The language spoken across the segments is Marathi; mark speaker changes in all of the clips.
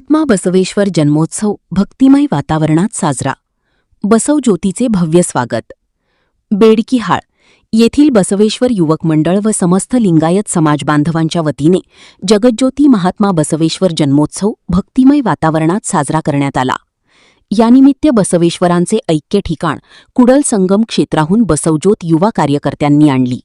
Speaker 1: महात्मा बसवेश्वर जन्मोत्सव भक्तिमय वातावरणात साजरा. बसव ज्योतीचे भव्य स्वागत. बेडकीहाळ येथील बसवेश्वर युवक मंडळ व समस्त लिंगायत समाज बांधवांच्या वतीने जगज्योती महात्मा बसवेश्वर जन्मोत्सव भक्तिमय वातावरणात साजरा करण्यात आला. यानिमित्त बसवेश्वरांचे ऐक्य ठिकाण कुडल संगम क्षेत्राहून बसवज्योत युवा कार्यकर्त्यांनी आणली.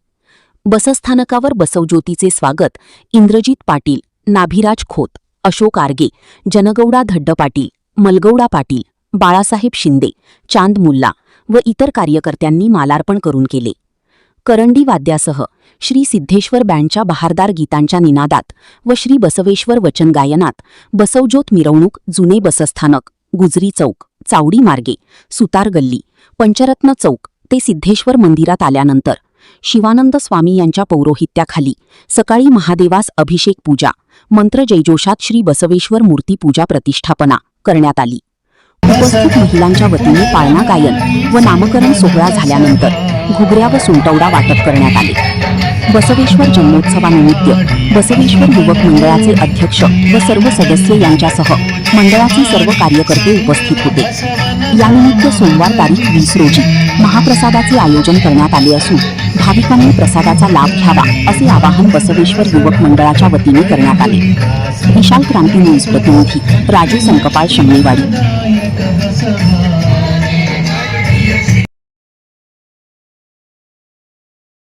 Speaker 1: बसस्थानकावर बसवज्योतीचे स्वागत इंद्रजित पाटील, नाभिराज खोत, अशोक आर्गे, जनगौडा धड्ड पाटील, मलगौडा पाटील, बाळासाहेब शिंदे, चांद मुल्ला व इतर कार्यकर्त्यांनी मालार्पण करून केले. करंडी वाद्यासह श्री सिद्धेश्वर बँडच्या बहारदार गीतांच्या निनादात व श्री बसवेश्वर वचन गायनात बसवज्योत मिरवणूक जुने बसस्थानक, गुजरी चौक, चावडी मार्गे, सुतार गल्ली, पंचरत्न चौक ते सिद्धेश्वर मंदिरात आल्यानंतर शिवानंद स्वामी यांच्या पौरोहित्याखाली सकाळी महादेवास अभिषेक पूजा, मंत्र जयजोषात श्री बसवेश्वर मूर्ती पूजा प्रतिष्ठापना करण्यात आली. उपस्थित महिलांच्या वतीने पाळणा गायन व नामकरण सोहळा झाल्यानंतर घुगऱ्या व सुंटवडा वाटप करण्यात आले. बसवेश्वर जन्मोत्सवानिमित्त बसवेश्वर युवक मंडळाचे अध्यक्ष व सर्व सदस्य यांच्यासह मंडळाचे सर्व कार्यकर्ते उपस्थित होते. यानिमित्त सोमवार तारीख 20 रोजी महाप्रसादाचे आयोजन करण्यात आले असून भाविकांनी प्रसादाचा लाभ घ्यावा असे आवाहन बसवेश्वर युवक मंडळाच्या वतीने करण्यात आले. विशाल क्रांती न्यूज प्रतिनिधी राजू संकपाळ, शमनेवाडी.